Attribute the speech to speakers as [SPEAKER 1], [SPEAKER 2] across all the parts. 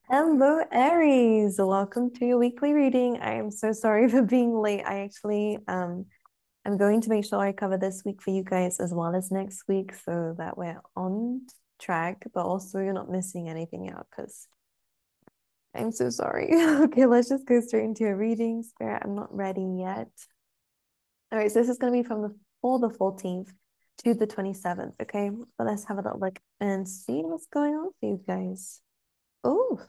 [SPEAKER 1] Hello, Aries. Welcome to your weekly reading. I am so sorry for being late. I'm going to make sure I cover this week for you guys as well as next week so that we're on track, but also you're not missing anything out because I'm so sorry. Okay, let's just go straight into your reading. Spirit, I'm not ready yet. All right, so this is going to be from the 14th to the 27th. Okay, but let's have a little look and see what's going on for you guys. Oh,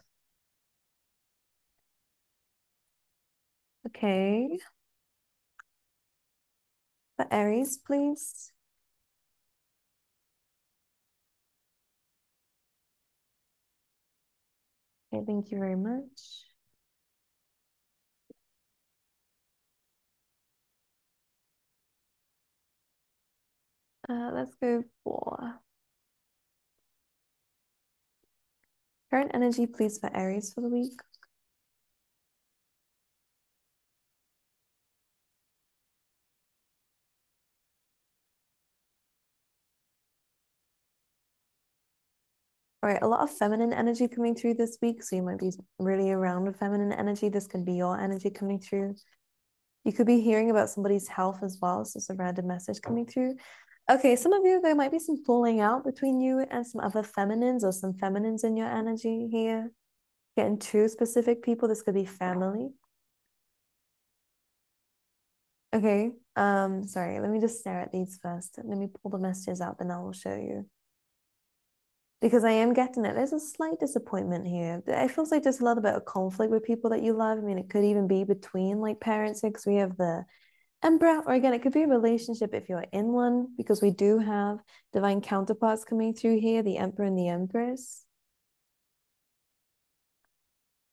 [SPEAKER 1] okay. For Aries, please. Okay, thank you very much. Let's go for current energy, please, for Aries for the week. All right, a lot of feminine energy coming through this week, so you might be really around with feminine energy. This could be your energy coming through. You could be hearing about somebody's health as well, so it's a random message coming through. Okay, some of you, there might be some falling out between you and some other feminines or some feminines in your energy here. Getting two specific people, this could be family. Okay, sorry, let me just stare at these first. Let me pull the messages out, then I will show you. Because I am getting it. There's a slight disappointment here. It feels like there's a little bit of conflict with people that you love. I mean, it could even be between like parents, because we have the Emperor, or again, it could be a relationship if you're in one, because we do have divine counterparts coming through here, the Emperor and the Empress.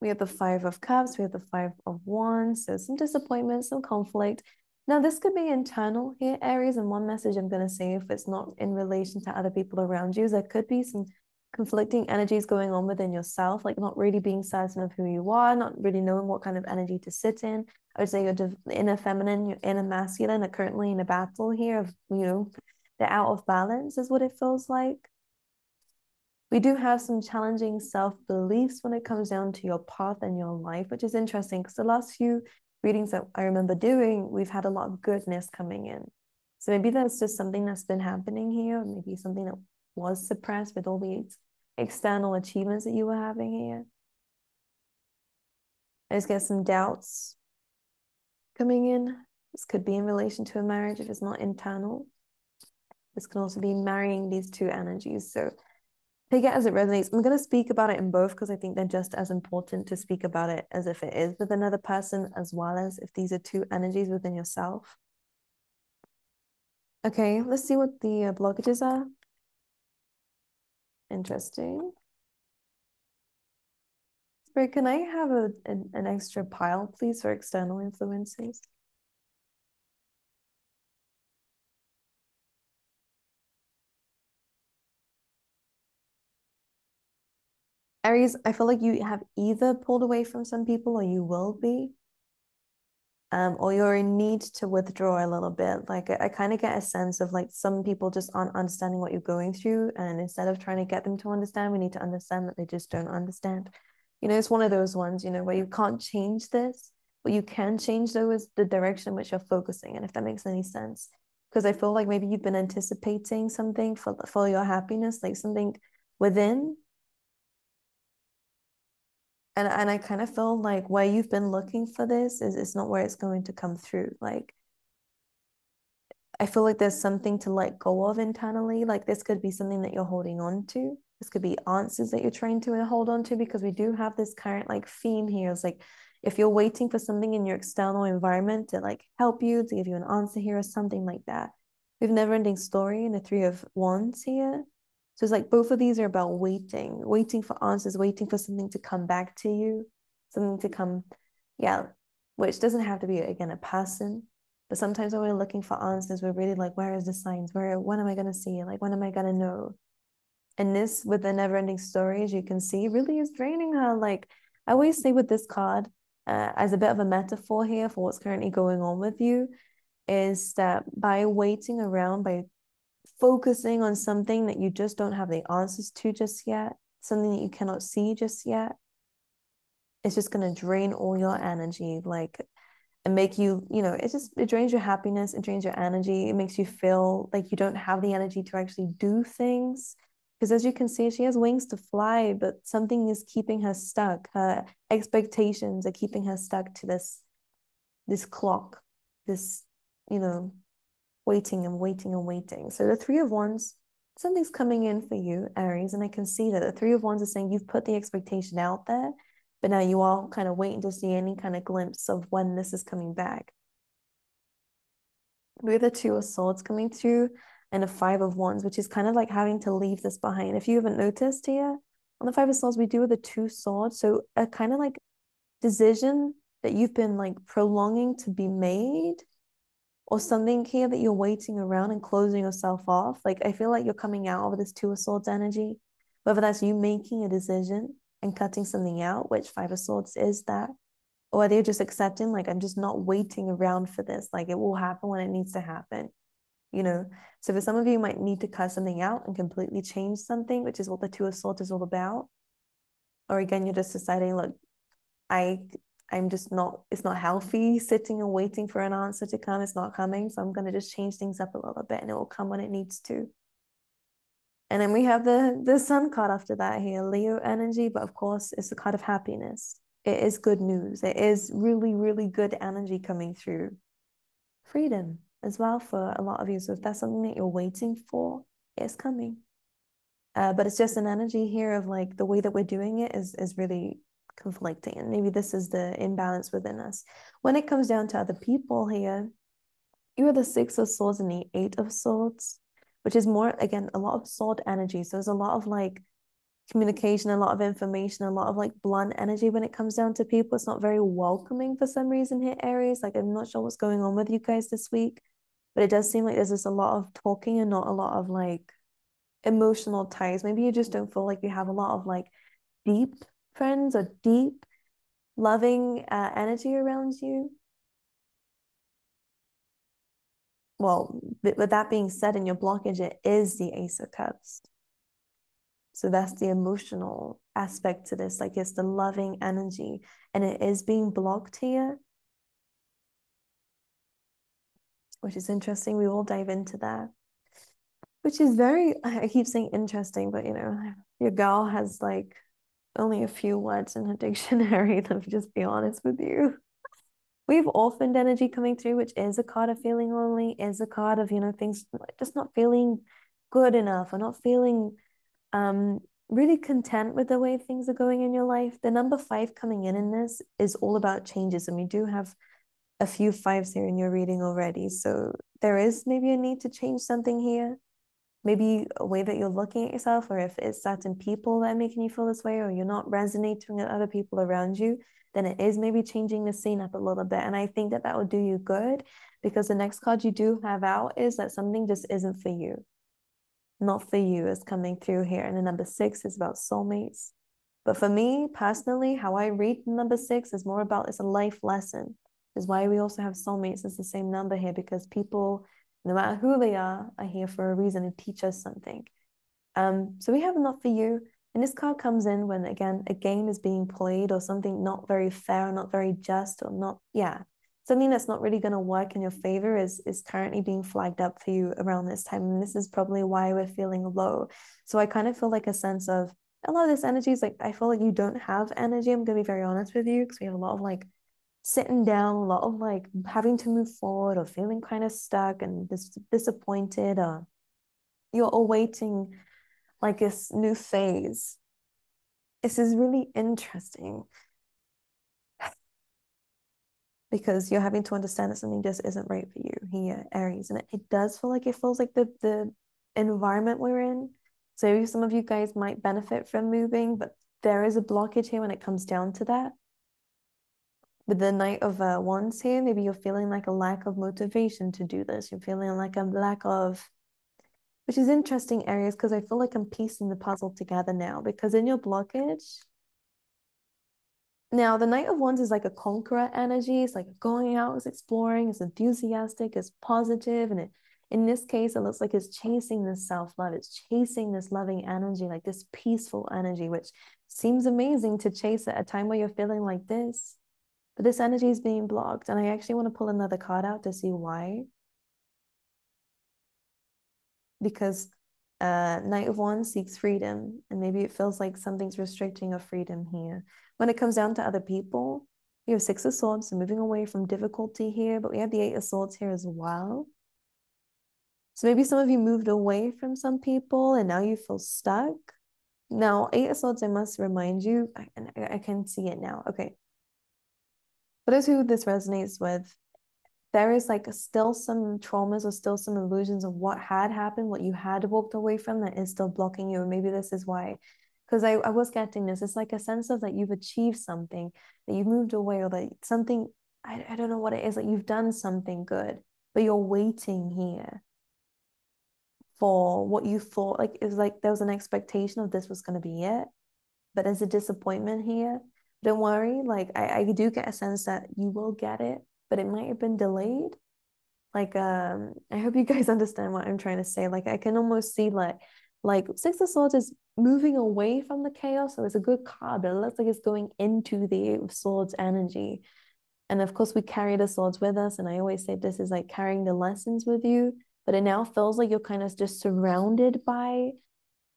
[SPEAKER 1] We have the Five of Cups, we have the Five of Wands, so some disappointment, some conflict. Now, this could be internal here, Aries, and one message I'm going to say, if it's not in relation to other people around you, there could be some conflicting energies going on within yourself, like not really being certain of who you are, not really knowing what kind of energy to sit in. I would say your inner feminine, your inner masculine are currently in a battle here of, they're out of balance, is what it feels like. We do have some challenging self-beliefs when it comes down to your path and your life, which is interesting because the last few readings that I remember doing, we've had a lot of goodness coming in. So maybe that's just something that's been happening here, maybe something that was suppressed with all these external achievements that you were having here. I just get some doubts coming in. This could be in relation to a marriage if it's not internal. This can also be marrying these two energies. So take it as it resonates. I'm going to speak about it in both because I think they're just as important to speak about it as if it is with another person, as well as if these are two energies within yourself. Okay, let's see what the blockages are. Interesting. Spirit, can I have an extra pile, please, for external influences? Aries, I feel like you have either pulled away from some people or you will be. Or you're in need to withdraw a little bit. Like I kind of get a sense of like some people just aren't understanding what you're going through, and instead of trying to get them to understand, we need to understand that they just don't understand. It's one of those ones, where you can't change this. What you can change though is the direction in which you're focusing, and if that makes any sense. Because I feel like maybe you've been anticipating something for your happiness, like something within, and I kind of feel like where you've been looking for this is it's not where it's going to come through. Like I feel like there's something to let go of internally. Like this could be something that you're holding on to. This could be answers that you're trying to hold on to, because we do have this current like theme here. It's like if you're waiting for something in your external environment to like help you, to give you an answer here or something like that. We have never-ending story and the Three of Wands here. So it's like both of these are about waiting for answers, waiting for something to come back to you, something to come, yeah, which doesn't have to be, again, a person. But sometimes when we're looking for answers, we're really like, where is the signs? When am I going to see it? Like, when am I going to know? And this, with the never-ending story, as you can see, really is draining her. Like, I always say with this card, as a bit of a metaphor here for what's currently going on with you, is that by waiting around, by focusing on something that you just don't have the answers to just yet, something that you cannot see just yet, it's just going to drain all your energy, like, and make you, it drains your happiness, it drains your energy, it makes you feel like you don't have the energy to actually do things. Because as you can see, she has wings to fly, but something is keeping her stuck. Her expectations are keeping her stuck to this clock, this, you know, waiting and waiting and waiting. So the Three of Wands, something's coming in for you, Aries, and I can see that the Three of Wands is saying you've put the expectation out there, but now you are kind of waiting to see any kind of glimpse of when this is coming back. We have the Two of Swords coming through and a Five of Wands, which is kind of like having to leave this behind. If you haven't noticed here, on the Five of Swords, we do with the Two Swords. So a kind of like decision that you've been like prolonging to be made, or something here that you're waiting around and closing yourself off. Like, I feel like you're coming out of this Two of Swords energy, whether that's you making a decision and cutting something out, which Five of Swords is that, or whether you're just accepting, like, I'm just not waiting around for this. Like, it will happen when it needs to happen, you know? So for some of you, you might need to cut something out and completely change something, which is what the Two of Swords is all about. Or again, you're just deciding, look, I I'm just not, it's not healthy sitting and waiting for an answer to come. It's not coming. So I'm going to just change things up a little bit and it will come when it needs to. And then we have the Sun card after that here, Leo energy, but of course it's a card of happiness. It is good news. It is really, really good energy coming through. Freedom as well for a lot of you. So if that's something that you're waiting for, it's coming. But it's just an energy here of like the way that we're doing it is really conflicting, and maybe this is the imbalance within us. When it comes down to other people here, you are the Six of Swords and the Eight of Swords, which is more, again, a lot of sword energy. So there's a lot of like communication, a lot of information, a lot of like blunt energy when it comes down to people. It's not very welcoming for some reason here, Aries. Like, I'm not sure what's going on with you guys this week, but it does seem like there's just a lot of talking and not a lot of like emotional ties. Maybe you just don't feel like you have a lot of like deep friends or deep loving energy around you. Well, with that being said, in your blockage, it is the Ace of Cups. So that's the emotional aspect to this. Like, it's the loving energy, and it is being blocked here, which is interesting. We will dive into that, which is very, I keep saying interesting, but your girl has like only a few words in her dictionary. Let me just be honest with you. We have orphaned energy coming through, which is a card of feeling lonely, is a card of, things just not feeling good enough or not feeling really content with the way things are going in your life. The number 5 coming in this is all about changes. And we do have a few fives here in your reading already. So there is maybe a need to change something here. Maybe a way that you're looking at yourself, or if it's certain people that are making you feel this way, or you're not resonating with other people around you, then it is maybe changing the scene up a little bit. And I think that that would do you good, because the next card you do have out is that something just isn't for you. Not for you is coming through here. And the number 6 is about soulmates. But for me personally, how I read number 6 is more about, it's a life lesson. Is why we also have soulmates as the same number here, because people, no matter who they are here for a reason to teach us something. So we have enough for you. And this card comes in when, again, a game is being played, or something not very fair, not very just, or not, something that's not really going to work in your favor is currently being flagged up for you around this time. And this is probably why we're feeling low. So I kind of feel like a sense of, a lot of this energy is like, I feel like you don't have energy. I'm going to be very honest with you, because we have a lot of like sitting down, a lot of like having to move forward, or feeling kind of stuck and disappointed, or you're awaiting like this new phase. This is really interesting, because you're having to understand that something just isn't right for you here, Aries. And it does feel like, it feels like the environment we're in. So some of you guys might benefit from moving, but there is a blockage here when it comes down to that. With the Knight of Wands here, maybe you're feeling like a lack of motivation to do this. You're feeling like a lack of, which is interesting, Aries, because I feel like I'm piecing the puzzle together now. Because in your blockage, now the Knight of Wands is like a conqueror energy. It's like going out, it's exploring, it's enthusiastic, it's positive, and in this case, it looks like it's chasing this self-love. It's chasing this loving energy, like this peaceful energy, which seems amazing to chase at a time where you're feeling like this. But this energy is being blocked. And I actually want to pull another card out to see why. Because Knight of Wands seeks freedom, and maybe it feels like something's restricting your freedom here. When it comes down to other people, you have Six of Swords, so moving away from difficulty here, but we have the Eight of Swords here as well. So maybe some of you moved away from some people and now you feel stuck. Now, Eight of Swords, I must remind you, I can see it now. Okay. For those who this resonates with, there is like still some traumas or still some illusions of what had happened, what you had walked away from that is still blocking you. And maybe this is why, because I was getting this. It's like a sense of that you've achieved something, that you've moved away, or that something, I don't know what it is, like you've done something good, but you're waiting here for what you thought. Like it was like there was an expectation of this was going to be it, but there's a disappointment here. Don't worry, like I do get a sense that you will get it, but it might have been delayed. Like I hope you guys understand what I'm trying to say. Like I can almost see like Six of Swords is moving away from the chaos, so it's a good card, but it looks like it's going into the Eight of Swords energy. And of course, we carry the swords with us. And I always say this is like carrying the lessons with you, but it now feels like you're kind of just surrounded by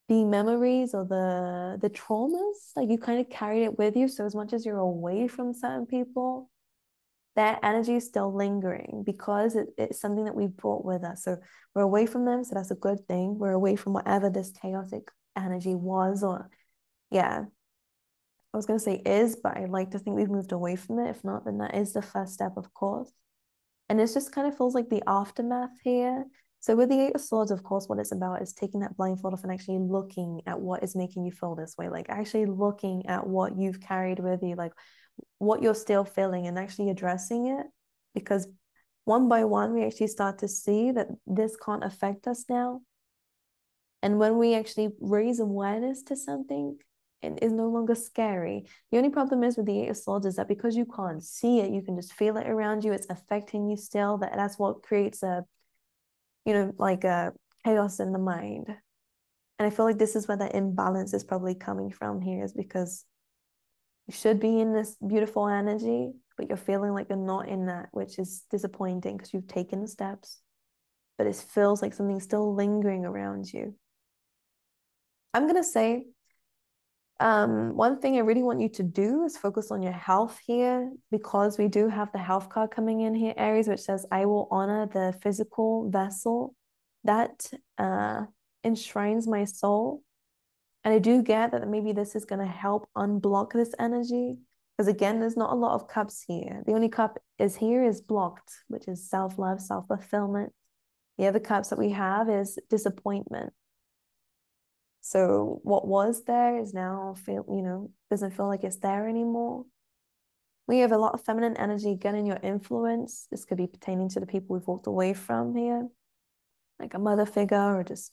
[SPEAKER 1] the memories or the traumas. Like you kind of carried it with you. So as much as you're away from certain people, that energy is still lingering because it's something that we've brought with us. So we're away from them. So that's a good thing. We're away from whatever this chaotic energy was, or yeah, I was going to say is, but I like to think we've moved away from it. If not, then that is the first step, of course. And this just kind of feels like the aftermath here. So with the Eight of Swords, of course, what it's about is taking that blindfold off and actually looking at what is making you feel this way. Like actually looking at what you've carried with you, like what you're still feeling and actually addressing it. Because one by one, we actually start to see that this can't affect us now. And when we actually raise awareness to something, it is no longer scary. The only problem is with the Eight of Swords is that because you can't see it, you can just feel it around you. It's affecting you still. That's what creates a, like a chaos in the mind. And I feel like this is where the imbalance is probably coming from here, is because you should be in this beautiful energy, but you're feeling like you're not in that, which is disappointing because you've taken the steps, but it feels like something's still lingering around you. I'm going to say, one thing I really want you to do is focus on your health here, because we do have the health card coming in here, Aries, which says, I will honor the physical vessel that enshrines my soul. And I do get that maybe this is going to help unblock this energy. Because again, there's not a lot of cups here. The only cup is blocked, which is self-love, self-fulfillment. The other cups that we have is disappointment. So what was there is now doesn't feel like it's there anymore. We have a lot of feminine energy again in your influence. This could be pertaining to the people we've walked away from here, like a mother figure or just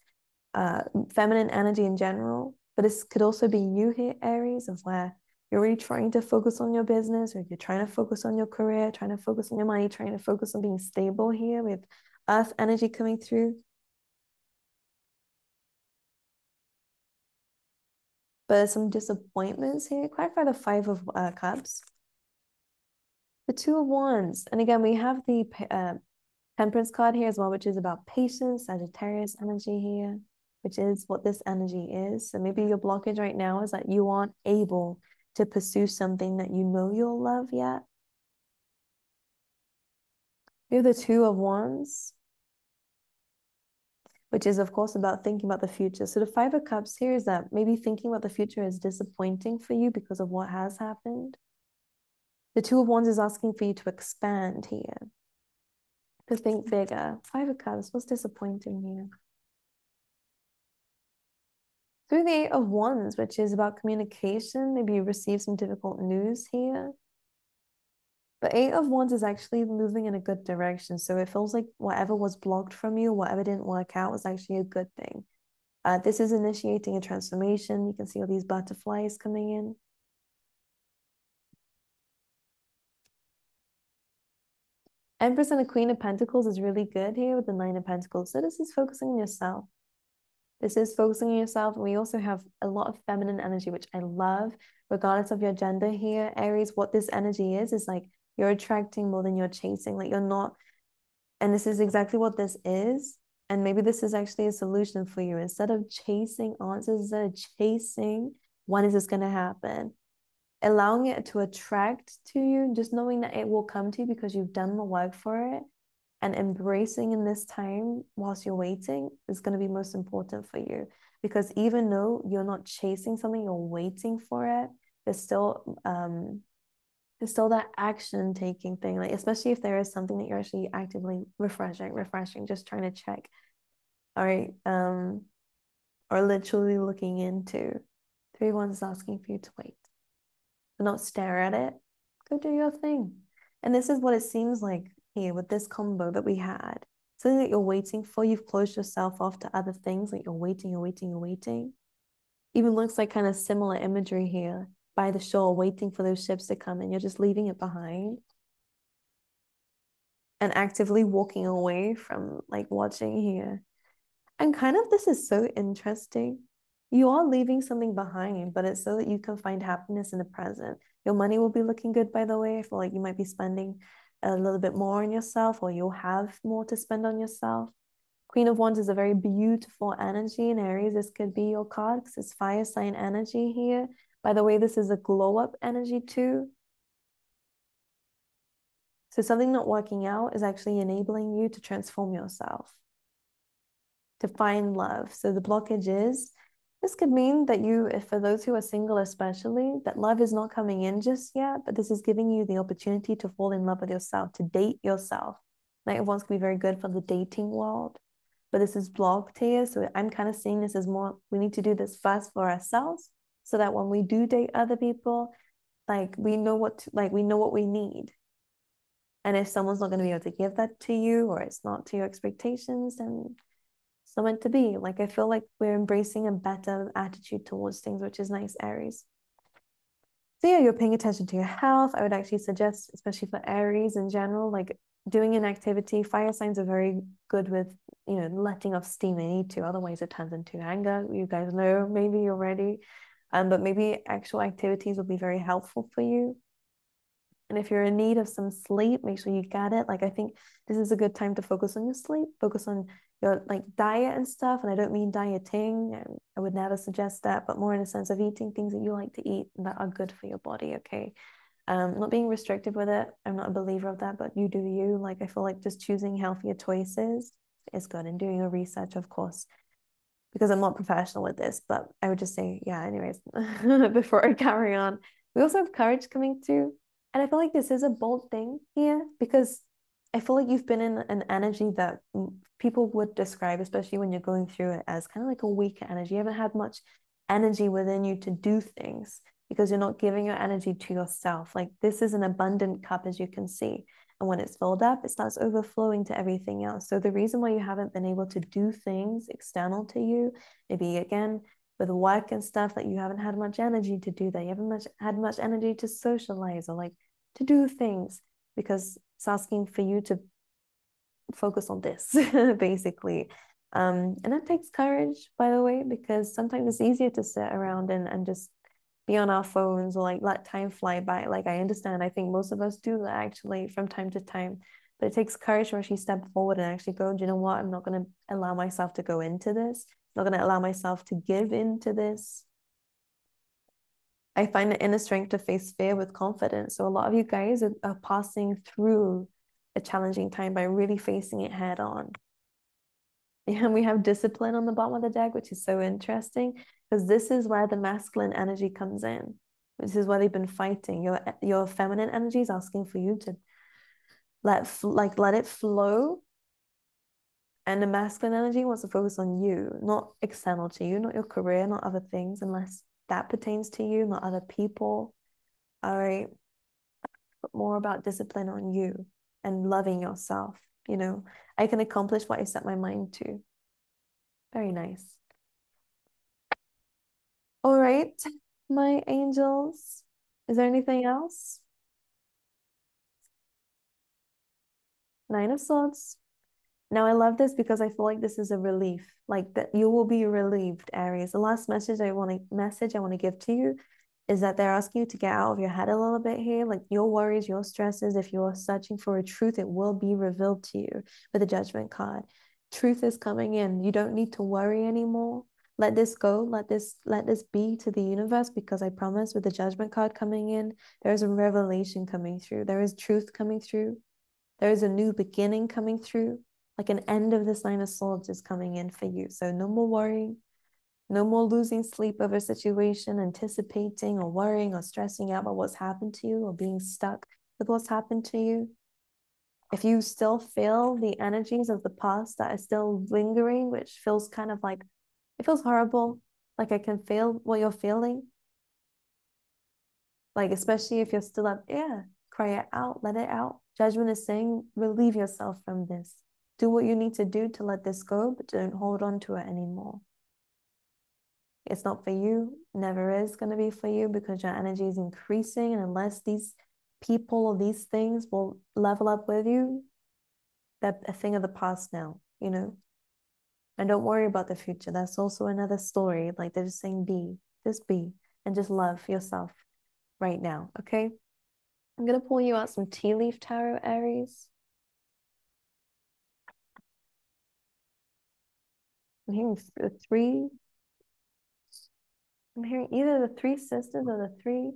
[SPEAKER 1] feminine energy in general. But this could also be you here, Aries, of where you're really trying to focus on your business, or you're trying to focus on your career, trying to focus on your money, trying to focus on being stable here with earth energy coming through. But some disappointments here. Clarify the Five of Cups. The Two of Wands. And again, we have the Temperance card here as well, which is about patience, Sagittarius energy here, which is what this energy is. So maybe your blockage right now is that you aren't able to pursue something that you know you'll love yet. We have the Two of Wands, which is, of course, about thinking about the future. So the Five of Cups here is that maybe thinking about the future is disappointing for you because of what has happened. The Two of Wands is asking for you to expand here, to think bigger. Five of Cups, what's disappointing here? Through the Eight of Wands, which is about communication, maybe you receive some difficult news here. But Eight of Wands is actually moving in a good direction. So it feels like whatever was blocked from you, whatever didn't work out, was actually a good thing. This is initiating a transformation. You can see all these butterflies coming in. Empress and the Queen of Pentacles is really good here with the Nine of Pentacles. So this is focusing on yourself. This is focusing on yourself. And we also have a lot of feminine energy, which I love, regardless of your gender here. Aries, what this energy is like you're attracting more than you're chasing. Like you're not, and this is exactly what this is. And maybe this is actually a solution for you. Instead of chasing answers, instead of chasing, when is this going to happen? Allowing it to attract to you, just knowing that it will come to you because you've done the work for it, and embracing in this time whilst you're waiting is going to be most important for you. Because even though you're not chasing something, you're waiting for it, there's still that action taking thing, like especially if there is something that you're actually actively refreshing, just trying to check, all right, or literally looking into. 3-1 is asking for you to wait, but not stare at it. Go do your thing. And this is what it seems like here with this combo that we had. Something that you're waiting for, you've closed yourself off to other things, like you're waiting. Even looks like kind of similar imagery here by the shore, waiting for those ships to come in. You're just leaving it behind and actively walking away from like watching here. And kind of this is so interesting. You are leaving something behind, but it's so that you can find happiness in the present. Your money will be looking good, by the way. I feel like you might be spending a little bit more on yourself, or you'll have more to spend on yourself. Queen of Wands is a very beautiful energy in Aries. This could be your card because it's fire sign energy here. By the way, this is a glow up energy too. So something not working out is actually enabling you to transform yourself, to find love. So the blockage is, this could mean that you, if for those who are single especially, that love is not coming in just yet, but this is giving you the opportunity to fall in love with yourself, to date yourself. Knight of Wands can be very good for the dating world, but this is blocked here. So I'm kind of seeing this as more, we need to do this first for ourselves so that when we do date other people, like we know what to, like we know what we need. And if someone's not going to be able to give that to you, or it's not to your expectations, then it's not meant to be. Like I feel like we're embracing a better attitude towards things, which is nice, Aries. So yeah, you're paying attention to your health. I would actually suggest, especially for Aries in general, like doing an activity. Fire signs are very good with, letting off steam they need to. Otherwise, it turns into anger. You guys know, maybe already. But maybe actual activities will be very helpful for you. And if you're in need of some sleep, make sure you get it. Like I think this is a good time to focus on your sleep, focus on your like diet and stuff. And I don't mean dieting. I would never suggest that, but more in a sense of eating things that you like to eat that are good for your body. Okay. Not being restrictive with it. I'm not a believer of that, but you do you. Like I feel like just choosing healthier choices is good, and doing your research, of course, because I'm not professional with this, but I would just say, yeah, anyways, before I carry on. We also have courage coming through. And I feel like this is a bold thing here because I feel like you've been in an energy that people would describe, especially when you're going through it, as kind of like a weaker energy. You haven't had much energy within you to do things because you're not giving your energy to yourself. Like this is an abundant cup, as you can see. And when it's filled up, it starts overflowing to everything else. So the reason why you haven't been able to do things external to you, maybe again, with work and stuff, that you haven't had much energy to do that. You haven't had much energy to socialize or like to do things, because it's asking for you to focus on this, basically. And that takes courage, by the way, because sometimes it's easier to sit around and just be on our phones or like let time fly by. Like I understand, I think most of us do that actually from time to time, but it takes courage to actually step forward and actually go, do you know what? I'm not going to allow myself to go into this. I'm not going to allow myself to give into this. I find the inner strength to face fear with confidence. So a lot of you guys are passing through a challenging time by really facing it head on. And we have discipline on the bottom of the deck, which is so interesting because this is where the masculine energy comes in. This is where they've been fighting. Your feminine energy is asking for you to let it flow, and the masculine energy wants to focus on you, not external to you, not your career, not other things, unless that pertains to you, not other people. All right, but more about discipline on you and loving yourself. I can accomplish what I set my mind to. Very nice. All right, my angels. Is there anything else? Nine of Swords. Now I love this because I feel like this is a relief. Like that you will be relieved, Aries. The last message I want to give to you is that they're asking you to get out of your head a little bit here. Like your worries, your stresses, if you're searching for a truth, it will be revealed to you with the Judgment card. Truth is coming in. You don't need to worry anymore. Let this go. Let this be to the universe, because I promise with the Judgment card coming in, there is a revelation coming through. There is truth coming through. There is a new beginning coming through. Like an end of this Nine of Swords is coming in for you. So no more worrying, no more losing sleep over a situation, anticipating or worrying or stressing out about what's happened to you or being stuck with what's happened to you. If you still feel the energies of the past that are still lingering, which feels kind of like, it feels horrible, like I can feel what you're feeling. Like, especially if you're still up, yeah, cry it out, let it out. Judgment is saying, relieve yourself from this. Do what you need to do to let this go, but don't hold on to it anymore. It's not for you, never is going to be for you, because your energy is increasing. And unless these people or these things will level up with you, they're a thing of the past now, you know? And don't worry about the future. That's also another story. Like they're just saying, just be, and just love yourself right now, okay? I'm going to pull you out some tea leaf tarot, Aries. I'm hearing the three. I'm hearing either the three sisters or the three.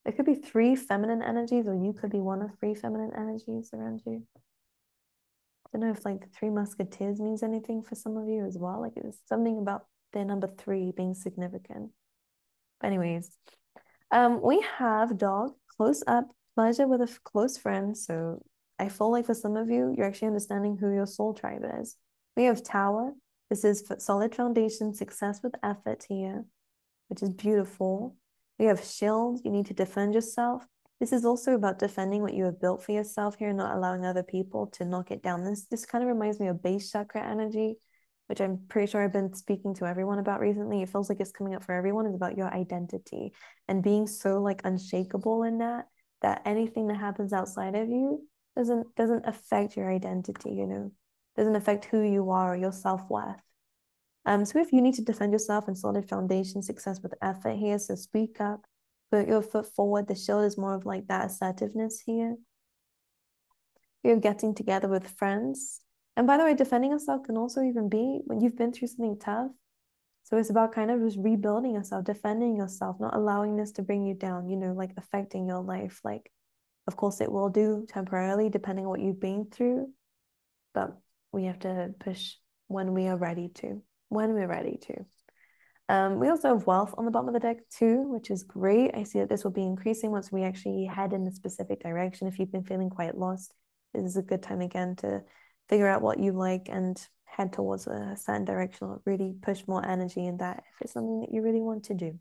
[SPEAKER 1] It could be three feminine energies, or you could be one of three feminine energies around you. I don't know if like the Three Musketeers means anything for some of you as well. Like it's something about their number three being significant. But anyways, we have dog, close up, pleasure with a close friend. So I feel like for some of you, you're actually understanding who your soul tribe is. We have tower. This is solid foundation, success with effort here, which is beautiful. We have shield. You need to defend yourself. This is also about defending what you have built for yourself here, not allowing other people to knock it down. This kind of reminds me of base chakra energy, which I'm pretty sure I've been speaking to everyone about recently. It feels like it's coming up for everyone. It's about your identity and being so like unshakable in that anything that happens outside of you doesn't affect your identity, you know, doesn't affect who you are or your self-worth. So if you need to defend yourself and solid foundation, success with effort here, so speak up, put your foot forward. The shield is more of like that assertiveness here. You're getting together with friends. And by the way, defending yourself can also even be when you've been through something tough. So it's about kind of just rebuilding yourself, defending yourself, not allowing this to bring you down, you know, like affecting your life. Like, of course, it will do temporarily, depending on what you've been through. But we have to push when we are ready to. When we're ready to. We also have wealth on the bottom of the deck too, which is great. I see that this will be increasing once we actually head in a specific direction. If you've been feeling quite lost, this is a good time again to figure out what you like and head towards a certain direction, or really push more energy in that if it's something that you really want to do.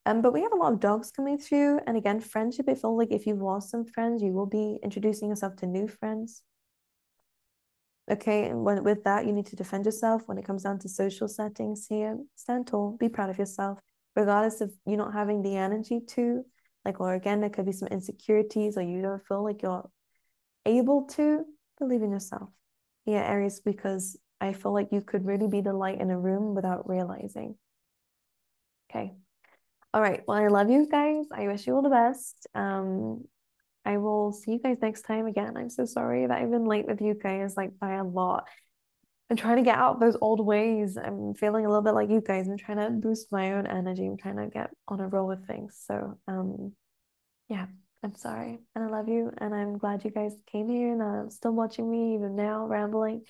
[SPEAKER 1] But we have a lot of dogs coming through. And again, friendship, it feels like if you've lost some friends, you will be introducing yourself to new friends. Okay, and with that, you need to defend yourself when it comes down to social settings here. Stand tall, be proud of yourself, regardless of you not having the energy to, like, or again, there could be some insecurities or you don't feel like you're able to believe in yourself. Yeah, Aries, because I feel like you could really be the light in a room without realizing. Okay. All right. Well, I love you guys. I wish you all the best. I will see you guys next time again. I'm so sorry that I've been late with you guys, like by a lot. I'm trying to get out those old ways. I'm feeling a little bit like you guys. I'm trying to boost my own energy. I'm trying to get on a roll with things. So, yeah, I'm sorry. And I love you. And I'm glad you guys came here and still watching me even now, rambling.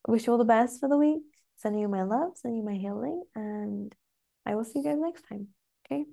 [SPEAKER 1] I wish you all the best for the week. Sending you my love, sending you my healing. And I will see you guys next time. Okay.